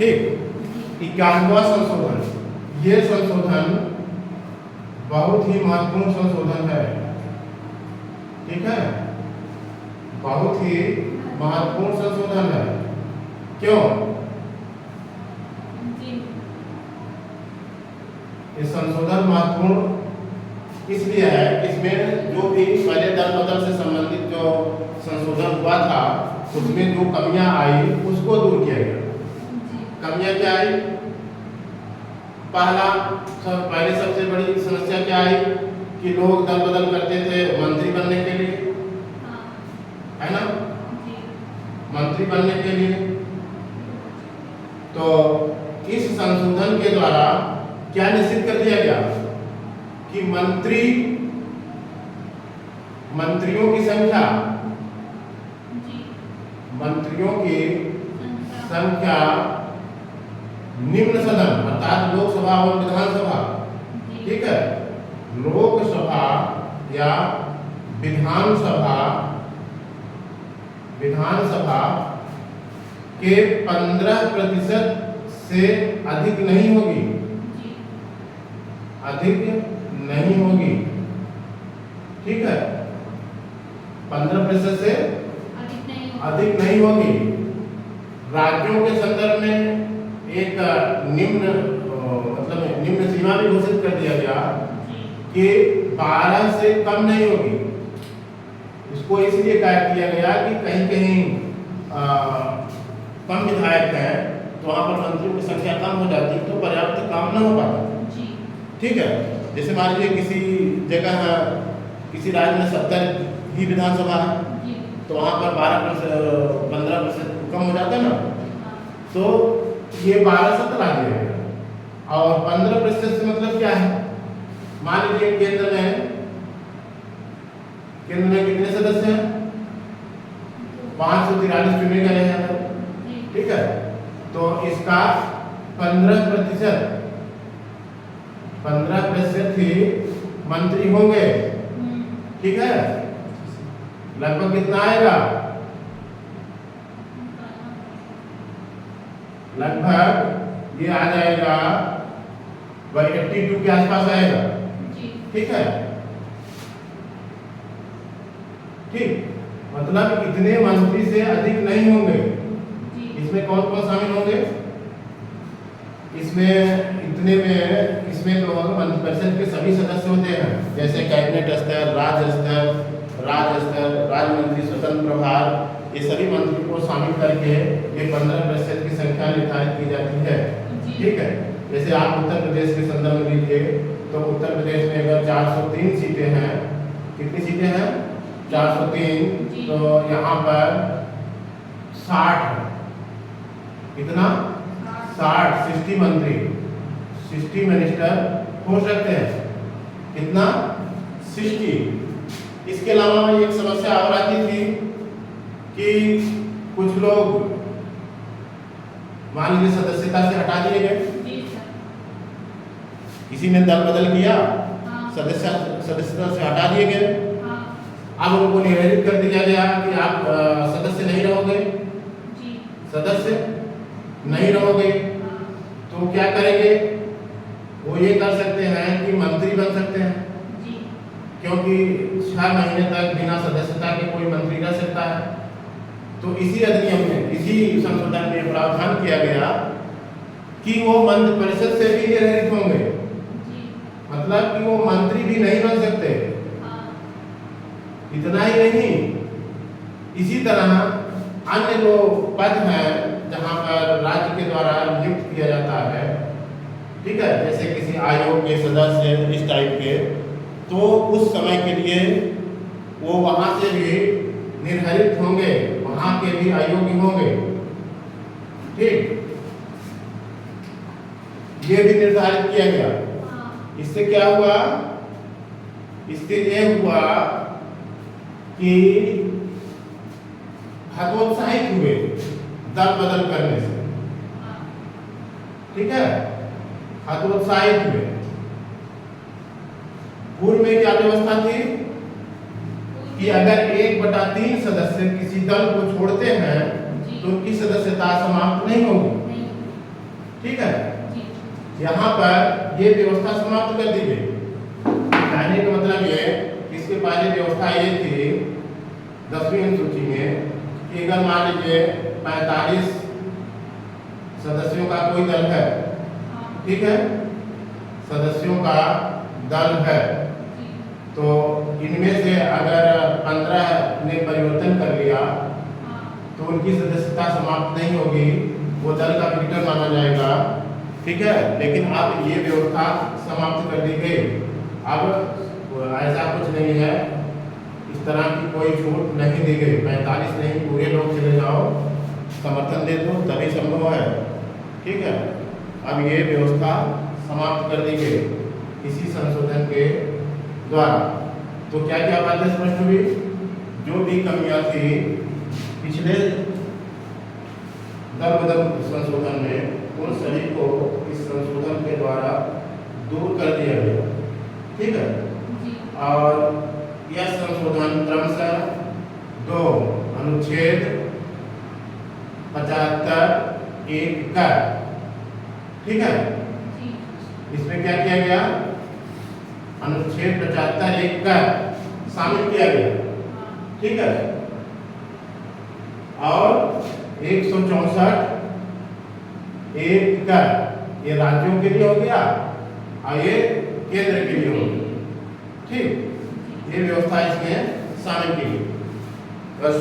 ठीक। 51वां संशोधन, ये संशोधन बहुत ही महत्वपूर्ण संशोधन है, ठीक है, बहुत ही महत्वपूर्ण संशोधन है। क्यों? ये संशोधन महत्वपूर्ण इसलिए है, इसमें जो भी पहले दल बदल से संबंधित जो संशोधन हुआ था उसमें जो कमियां आई उसको दूर किया गया। कमियां क्या आई? पहले सबसे बड़ी समस्या क्या आई कि लोग दल बदल करते थे मंत्री बनने के लिए, है ना, मंत्री बनने के लिए। तो इस संशोधन के द्वारा क्या निश्चित कर दिया गया कि मंत्रियों की संख्या निम्न सदन अर्थात लोकसभा और विधानसभा, ठीक है, लोकसभा या विधानसभा के 15% से अधिक नहीं होगी, ठीक है, 15% से अधिक नहीं होगी। राज्यों के संदर्भ में एक निम्न सीमा भी घोषित कर दिया गया कि 12 से कम नहीं होगी। इसको इसलिए तय किया गया कि कहीं कम विधायक हैं तो वहाँ पर मंत्रियों की संख्या कम हो जाती तो पर्याप्त काम न हो पाता, ठीक है। जैसे मान लीजिए किसी जगह किसी राज्य में 70 ही विधानसभा है तो वहाँ पर 15% कम हो जाता है ना, तो ये 12 से ला दिया गया। और 15% से मतलब क्या है? मान लीजिए केंद्र में कितने सदस्य हैं? 543 चुने गए हैं, ठीक है, तो इसका 15% ही मंत्री होंगे, ठीक है। लगभग कितना आएगा? लगभग ये आ जाएगा 82 के आसपास आएगा, ठीक है, ठीक। मतलब इतने मंत्री से अधिक नहीं होंगे। इसमें कौन कौन शामिल होंगे? इसमें तो मंत्रिपरिषद के सभी सदस्य होते हैं, जैसे कैबिनेट स्तर, राज्य स्तर, राज्य मंत्री, स्वतंत्र प्रभार, ये सभी मंत्रियों को शामिल करके ये 15% की संख्या निर्धारित की जाती है, ठीक है। जैसे आप उत्तर प्रदेश के संदर्भ में लीजिए तो उत्तर प्रदेश में अगर 403 सीटें हैं, कितनी सीटें हैं? 403, तो यहाँ पर 60, कितना? 60 मंत्री, 60 मिनिस्टर हो सकते हैं, कितना? 60। इसके अलावा एक समस्या और आती थी कि कुछ लोग मान लीजिए सदस्यता से हटा दिए गए, किसी ने दल बदल किया, सदस्यता से हटा दिए गए, अब उनको निर्धारित कर दिया गया कि आप सदस्य नहीं रहोगे, तो क्या करेंगे? वो ये कर सकते हैं कि मंत्री बन सकते हैं, क्योंकि 6 महीने तक बिना सदस्यता के कोई मंत्री रह सकता है। तो इसी अधिनियम में, इसी संशोधन में प्रावधान किया गया कि वो मंत्रिपरिषद से भी निर्धारित होंगे, मतलब कि वो मंत्री भी नहीं बन सकते। इतना ही नहीं, इसी तरह अन्य जो पद हैं जहाँ पर राज्य के द्वारा नियुक्त किया जाता है, ठीक है, जैसे किसी आयोग के सदस्य इस टाइप के, तो उस समय के लिए वो वहाँ से भी निर्धारित होंगे, वहाँ के भी अयोग्य होंगे, ठीक, ये भी निर्धारित किया गया। इससे क्या हुआ? इससे ये हुआ कि हतोत्साहित हुए दल बदल करने से, ठीक है, हतोत्साहित हुए। पूर्व में क्या व्यवस्था थी कि अगर 1/3 सदस्य किसी दल को छोड़ते हैं तो उनकी सदस्यता समाप्त नहीं होगी, यहाँ पर ये व्यवस्था समाप्त कर दी गई। कहने का मतलब ये, इसके पहले व्यवस्था ये थी 10वीं अनुसूची में कि अगर मान लीजिए 45 सदस्यों का कोई दल है, ठीक है, सदस्यों का दल है, तो इनमें से अगर 15 ने परिवर्तन कर लिया तो उनकी सदस्यता समाप्त नहीं होगी, वो दल का क्रिकेटर माना जाएगा, ठीक है। लेकिन अब ये व्यवस्था समाप्त कर दी गई। अब ऐसा कुछ नहीं है, इस तरह की कोई छूट नहीं दी गई। 45 नहीं, पूरे लोग चले जाओ, समर्थन दे दो, तभी संभव है, ठीक है। अब ये व्यवस्था समाप्त कर दी गई इसी संशोधन के द्वारा। तो क्या क्या बातें स्पष्ट हुई? जो भी कमियां थी पिछले दल संशोधन में, उन सभी को इस संशोधन के द्वारा दूर कर दिया गया, ठीक है। और यह संशोधन क्रमशः 2 अनुच्छेद 75 1 का, ठीक है। इसमें क्या किया गया? अनुच्छेद 75 1 का शामिल किया गया, ठीक है। और 164 1 का ये राज्यों के लिए हो गया और ये केंद्र के लिए हो गया, ठीक। ये व्यवस्था इसमें शामिल की गई। बस